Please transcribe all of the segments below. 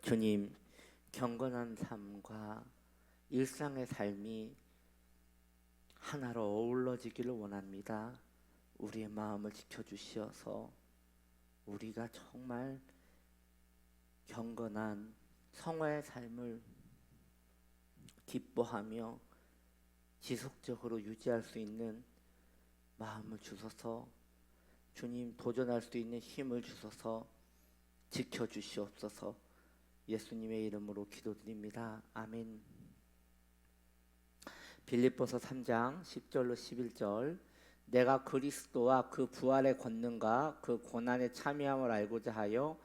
주님, 경건한 삶과 일상의 삶이 하나로 어우러지기를 원합니다. 우리의 마음을 지켜주시어서 우리가 정말 경건한 성화의 삶을 기뻐하며 지속적으로 유지할 수 있는 마음을 주소서. 주님, 도전할 수 있는 힘을 주소서. 지켜주시옵소서. 예수님의 이름으로 기도드립니다. 아멘. 빌립보서 3장 10절로 11절. 내가 그리스도와 그 부활의 권능과 그 고난에 참여함을 알고자 하여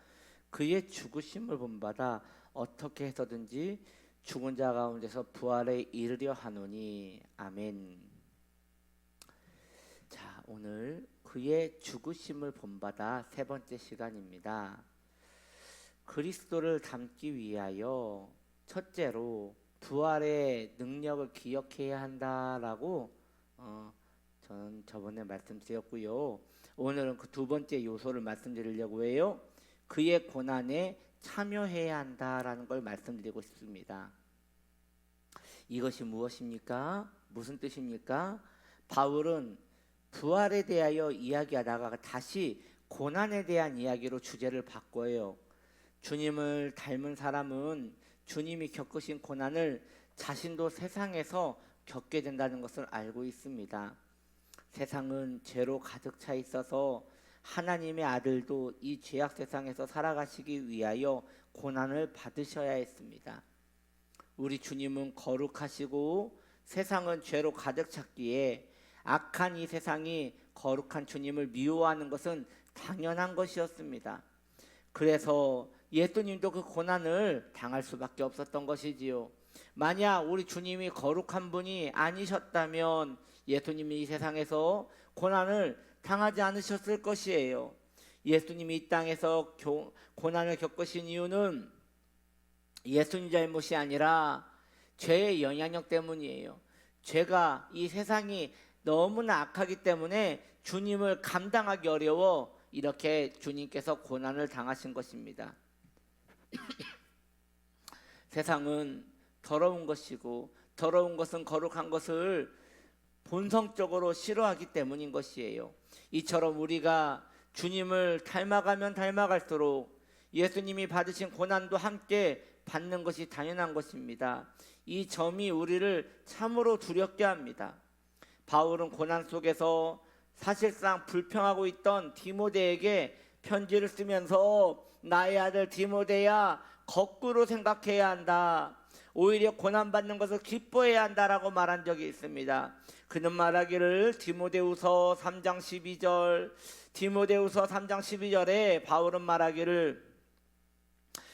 그의 죽으심을 본받아 어떻게 해서든지 죽은 자 가운데서 부활에 이르려 하노니. 아멘. 자, 오늘 그의 죽으심을 본받아 세 번째 시간입니다. 그리스도를 닮기 위하여 첫째로 부활의 능력을 기억해야 한다라고 저는 저번에 말씀드렸고요. 오늘은 그 두 번째 요소를 말씀드리려고 해요. 그의 고난에 참여해야 한다라는 걸 말씀드리고 싶습니다. 이것이 무엇입니까? 무슨 뜻입니까? 바울은 부활에 대하여 이야기하다가 다시 고난에 대한 이야기로 주제를 바꿔요. 주님을 닮은 사람은 주님이 겪으신 고난을 자신도 세상에서 겪게 된다는 것을 알고 있습니다. 세상은 죄로 가득 차 있어서 하나님의 아들도 이 죄악 세상에서 살아가시기 위하여 고난을 받으셔야 했습니다. 우리 주님은 거룩하시고 세상은 죄로 가득 찼기에 악한 이 세상이 거룩한 주님을 미워하는 것은 당연한 것이었습니다. 그래서 예수님도 그 고난을 당할 수밖에 없었던 것이지요. 만약 우리 주님이 거룩한 분이 아니셨다면 예수님이 이 세상에서 고난을 당하지 않으셨을 것이에요. 예수님이 이 땅에서 고난을 겪으신 이유는 예수님 잘못이 아니라 죄의 영향력 때문이에요. 죄가 이 세상이 너무나 악하기 때문에 주님을 감당하기 어려워 이렇게 주님께서 고난을 당하신 것입니다. 세상은 더러운 것이고 더러운 것은 거룩한 것을 본성적으로 싫어하기 때문인 것이에요. 이처럼 우리가 주님을 닮아가면 닮아갈수록 예수님이 받으신 고난도 함께 받는 것이 당연한 것입니다. 이 점이 우리를 참으로 두렵게 합니다. 바울은 고난 속에서 사실상 불평하고 있던 디모데에게 편지를 쓰면서 나의 아들 디모데야, 거꾸로 생각해야 한다. 오히려 고난받는 것을 기뻐해야 한다라고 말한 적이 있습니다. 그는 말하기를 디모데후서 3장 12절에 바울은 말하기를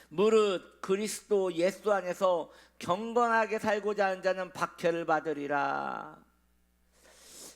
무릇 그리스도 예수 안에서 경건하게 살고자 하는 자는 박해를 받으리라.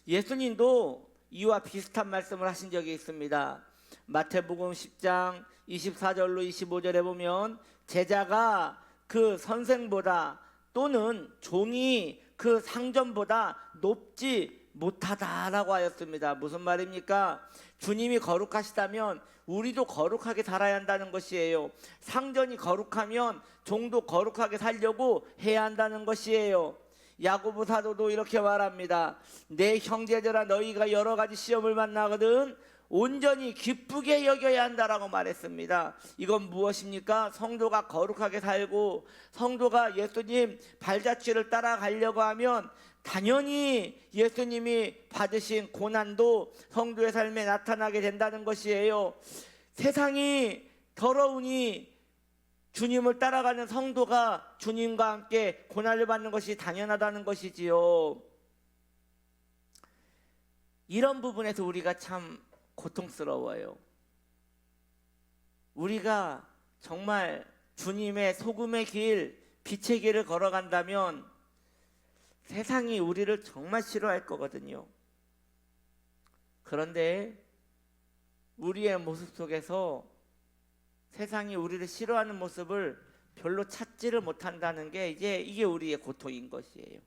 예수님도 이와 비슷한 말씀을 하신 적이 있습니다. 마태복음 10장 24절로 25절에 보면 제자가 그 선생보다 또는 종이 그 상전보다 높지 못하다라고 하였습니다. 무슨 말입니까? 주님이 거룩하시다면 우리도 거룩하게 살아야 한다는 것이에요. 상전이 거룩하면 종도 거룩하게 살려고 해야 한다는 것이에요. 야고보 사도도 이렇게 말합니다. 내 형제들아, 너희가 여러 가지 시험을 만나거든 온전히 기쁘게 여겨야 한다라고 말했습니다. 이건 무엇입니까? 성도가 거룩하게 살고 성도가 예수님 발자취를 따라가려고 하면 당연히 예수님이 받으신 고난도 성도의 삶에 나타나게 된다는 것이에요. 세상이 더러우니 주님을 따라가는 성도가 주님과 함께 고난을 받는 것이 당연하다는 것이지요. 이런 부분에서 우리가 참 고통스러워요. 우리가 정말 주님의 소금의 길, 빛의 길을 걸어간다면 세상이 우리를 정말 싫어할 거거든요. 그런데 우리의 모습 속에서 세상이 우리를 싫어하는 모습을 별로 찾지를 못한다는 게 이게 우리의 고통인 것이에요.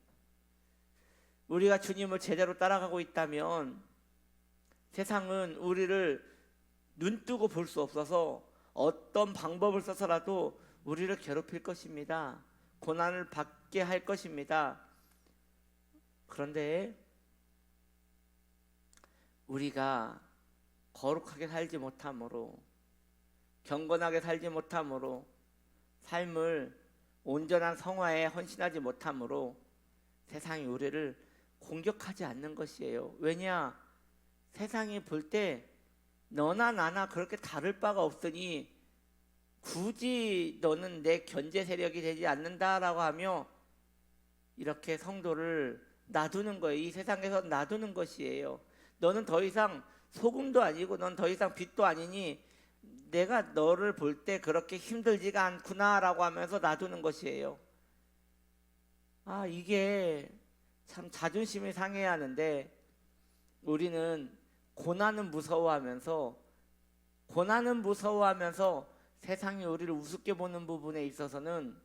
우리가 주님을 제대로 따라가고 있다면 세상은 우리를 눈뜨고 볼 수 없어서 어떤 방법을 써서라도 우리를 괴롭힐 것입니다. 고난을 받게 할 것입니다. 그런데 우리가 거룩하게 살지 못함으로, 경건하게 살지 못함으로, 삶을 온전한 성화에 헌신하지 못함으로 세상이 우리를 공격하지 않는 것이에요. 왜냐? 세상이 볼 때 너나 나나 그렇게 다를 바가 없으니 굳이 너는 내 견제 세력이 되지 않는다라고 하며 이렇게 성도를 놔두는 거예요. 이 세상에서 놔두는 것이에요. 너는 더 이상 소금도 아니고 넌 더 이상 빛도 아니니 내가 너를 볼 때 그렇게 힘들지가 않구나라고 하면서 놔두는 것이에요. 이게 참 자존심이 상해야 하는데, 우리는 고난은 무서워하면서 세상이 우리를 우습게 보는 부분에 있어서는,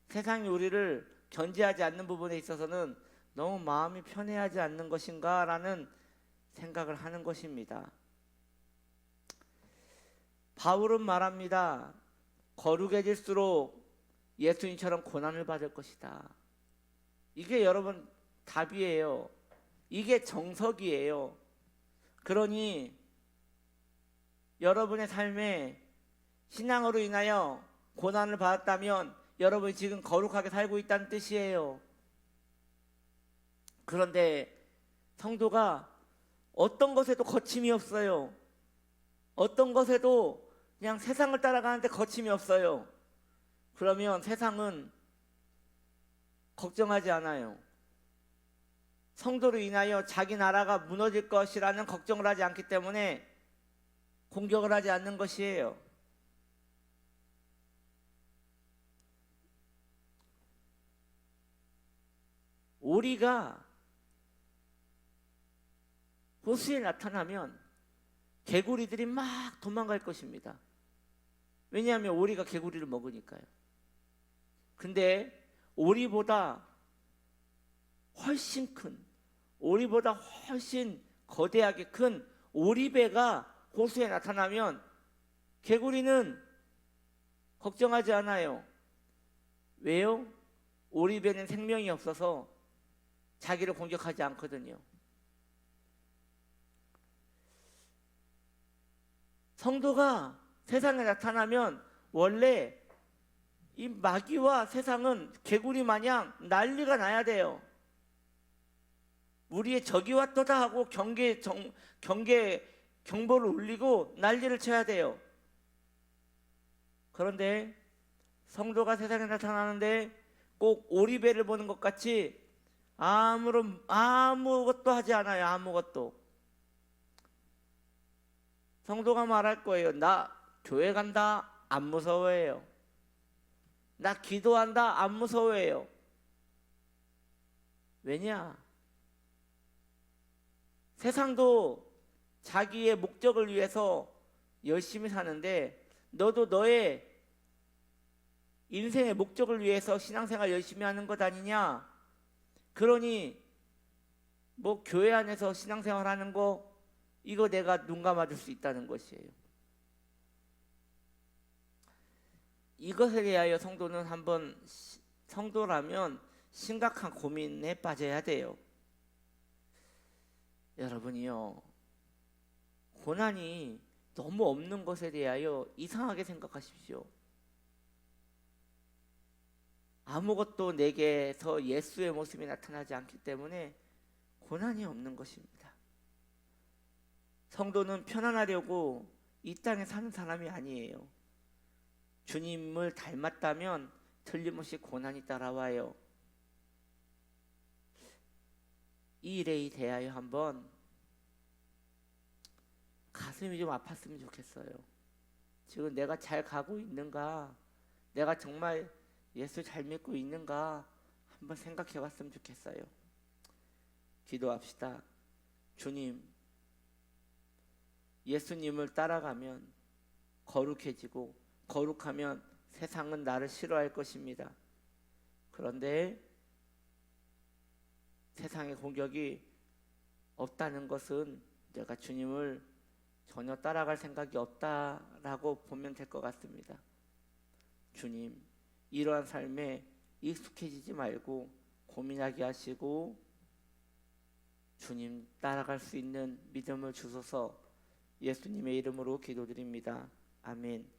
세상이 우리를 견제하지 않는 부분에 있어서는 너무 마음이 편해하지 않는 것인가라는 생각을 하는 것입니다. 바울은 말합니다. 거룩해질수록 예수님처럼 고난을 받을 것이다. 이게 여러분 답이에요. 이게 정석이에요. 그러니 여러분의 삶에 신앙으로 인하여 고난을 받았다면 여러분이 지금 거룩하게 살고 있다는 뜻이에요. 그런데 성도가 어떤 것에도 거침이 없어요. 어떤 것에도 그냥 세상을 따라가는데 거침이 없어요. 그러면 세상은 걱정하지 않아요. 성도로 인하여 자기 나라가 무너질 것이라는 걱정을 하지 않기 때문에 공격을 하지 않는 것이에요. 오리가 호수에 나타나면 개구리들이 막 도망갈 것입니다. 왜냐하면 오리가 개구리를 먹으니까요. 근데 오리보다 훨씬 큰, 오리보다 훨씬 거대하게 큰 오리배가 호수에 나타나면 개구리는 걱정하지 않아요. 왜요? 오리배는 생명이 없어서 자기를 공격하지 않거든요. 성도가 세상에 나타나면 원래 이 마귀와 세상은 개구리 마냥 난리가 나야 돼요. 우리의 적이 왔도다 하고 경보를 울리고 난리를 쳐야 돼요. 그런데 성도가 세상에 나타나는데 꼭 오리배를 보는 것 같이 아무것도 하지 않아요. 아무것도. 성도가 말할 거예요. 나 교회 간다. 안 무서워해요. 나 기도한다. 안 무서워해요. 왜냐? 세상도 자기의 목적을 위해서 열심히 사는데 너도 너의 인생의 목적을 위해서 신앙생활 열심히 하는 것 아니냐? 그러니 뭐 교회 안에서 신앙생활 하는 거 이거 내가 눈 감아줄 수 있다는 것이에요. 이것에 대하여 성도는 한번 성도라면 심각한 고민에 빠져야 돼요. 여러분이요, 고난이 너무 없는 것에 대하여 이상하게 생각하십시오. 아무것도 내게서 예수의 모습이 나타나지 않기 때문에 고난이 없는 것입니다. 성도는 편안하려고 이 땅에 사는 사람이 아니에요. 주님을 닮았다면 틀림없이 고난이 따라와요. 이 일에 대하여 한번 가슴이 좀 아팠으면 좋겠어요. 지금 내가 잘 가고 있는가? 내가 정말 예수 잘 믿고 있는가? 한번 생각해 봤으면 좋겠어요. 기도합시다. 주님, 예수님을 따라가면 거룩해지고 거룩하면 세상은 나를 싫어할 것입니다. 그런데 세상의 공격이 없다는 것은 내가 주님을 전혀 따라갈 생각이 없다라고 보면 될 것 같습니다. 주님, 이러한 삶에 익숙해지지 말고 고민하게 하시고 주님 따라갈 수 있는 믿음을 주소서. 예수님의 이름으로 기도드립니다. 아멘.